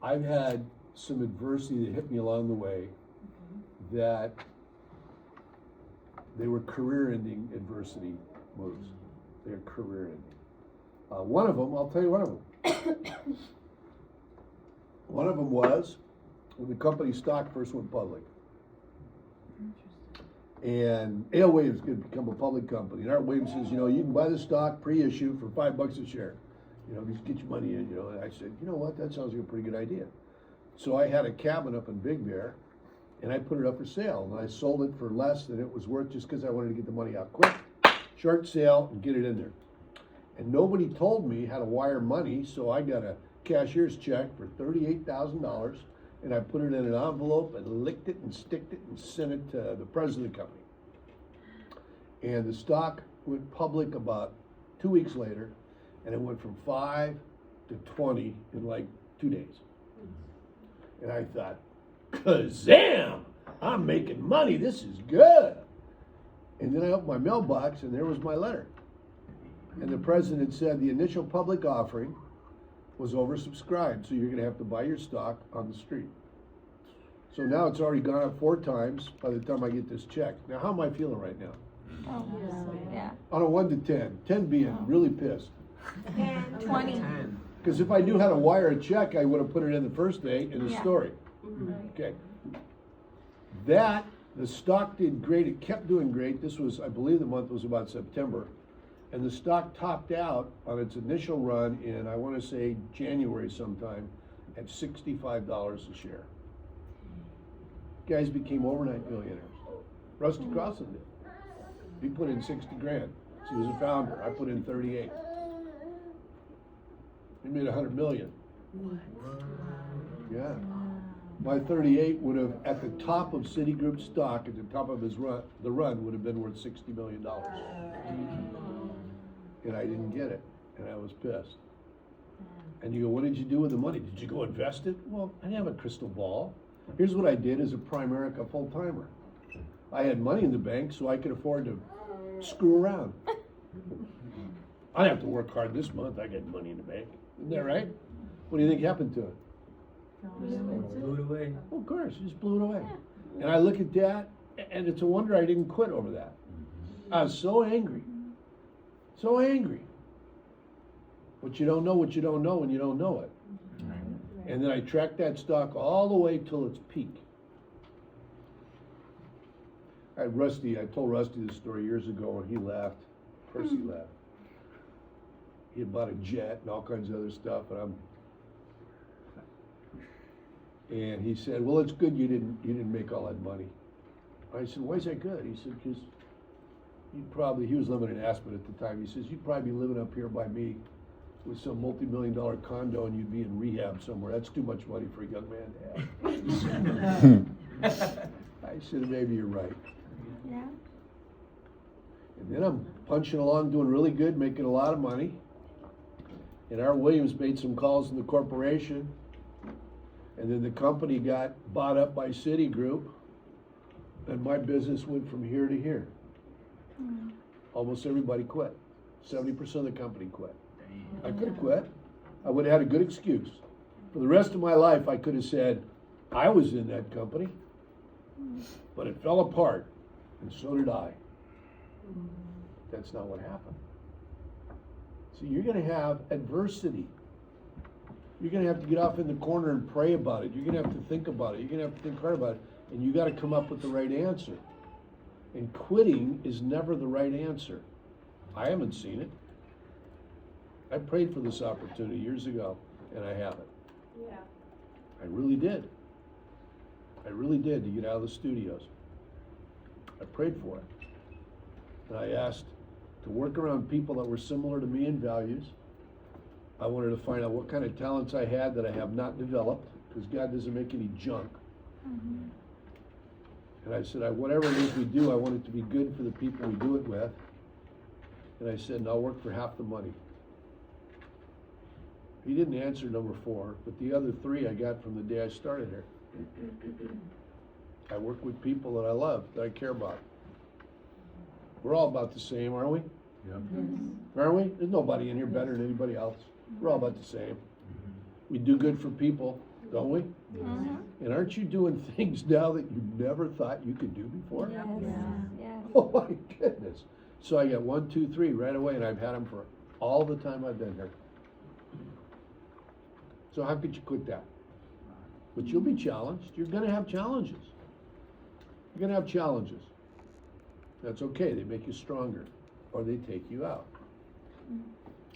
I've had some adversity that hit me along the way that they were career-ending adversity moves. They're career-ending. One of them, I'll tell you one of them. One of them was when the company stock first went public. And A.L. Williams could become a public company. And Art Williams says, you can buy the stock pre-issue for $5 a share. Just get your money in, And I said, you know what, that sounds like a pretty good idea. So I had a cabin up in Big Bear, and I put it up for sale. And I sold it for less than it was worth just because I wanted to get the money out quick. Short sale and get it in there. And nobody told me how to wire money, so I got a cashier's check for $38,000, and I put it in an envelope and licked it and sticked it and sent it to the president of the company. And the stock went public about 2 weeks later, and it went from 5 to 20 in like 2 days. And I thought, kazam! I'm making money, this is good. And then I opened my mailbox, and there was my letter. And the president said the initial public offering was oversubscribed, so you're going to have to buy your stock on the street. So now it's already gone up 4 times by the time I get this check. Now, how am I feeling right now? Oh, yeah. On a 1 to 10, 10 being really pissed. 20. Because if I knew how to wire a check, I would have put it in the first day in the story. Okay. The stock did great. It kept doing great. This was, I believe the month was about September. And the stock topped out on its initial run in, I want to say, January sometime at $65 a share. Guys became overnight millionaires. Rusty Crossan did. He put in 60 grand. He was a founder. I put in 38. He made 100 million. Yeah. My 38 would have, at the top of Citigroup stock, at the top of his run, the run would have been worth $60 million. And I didn't get it, and I was pissed. And you go, what did you do with the money? Did you go invest it? Well, I didn't have a crystal ball. Here's what I did as a Primerica full-timer. I had money in the bank, so I could afford to screw around. I didn't have to work hard this month. I got money in the bank. Isn't that right? What do you think happened to it? Blew it away. Well, of course, you just blew it away. And I look at that, and it's a wonder I didn't quit over that. I was so angry. So angry. But you don't know what you don't know when you don't know it. And then I tracked that stock all the way till its peak. I told Rusty this story years ago, and he laughed. Of course he laughed. He had bought a jet and all kinds of other stuff, and he said, well, it's good you didn't make all that money. I said, why is that good? He said, because he was living in Aspen at the time. He says, you'd probably be living up here by me with some multi-million-dollar condo, and you'd be in rehab somewhere. That's too much money for a young man to have. I said, maybe you're right. Yeah. And then I'm punching along, doing really good, making a lot of money. And Art Williams made some calls in the corporation. And then the company got bought up by Citigroup. And my business went from here to here. Almost everybody quit. 70% of the company quit. I could have quit. I would have had a good excuse. For the rest of my life, I could have said, I was in that company, but it fell apart, and so did I. That's not what happened. So you're going to have adversity. You're going to have to get off in the corner and pray about it. You're going to have to think about it. You're going to have to think hard about it. And you got to come up with the right answer. And quitting is never the right answer. I haven't seen it. I prayed for this opportunity years ago, and I haven't. Yeah. I really did. I really did, to get out of the studios. I prayed for it. And I asked to work around people that were similar to me in values. I wanted to find out what kind of talents I had that I have not developed, because God doesn't make any junk. And I said, whatever it is we do, I want it to be good for the people we do it with. And I said, and I'll work for half the money. He didn't answer number 4, but the other 3 I got from the day I started here. I work with people that I love, that I care about. We're all about the same, aren't we? Yep. Aren't we? There's nobody in here better than anybody else. We're all about the same. We do good for people. don't we? Mhm. And aren't you doing things now that you never thought you could do before? Yes, yes. Oh my goodness. So I got 1, 2, 3 right away, and I've had them for all the time I've been here. So how could you quit that? But you'll be challenged. You're gonna have challenges. You're gonna have challenges. That's okay. They make you stronger, or they take you out.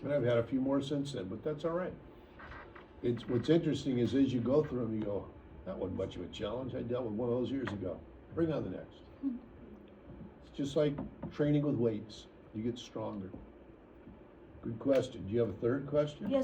And I've had a few more since then, but that's all right. It's what's interesting is as you go through them, you go, that wasn't much of a challenge. I dealt with one of those years ago. Bring on the next. It's just like training with weights. You get stronger. Good question. Do you have a third question? Yes,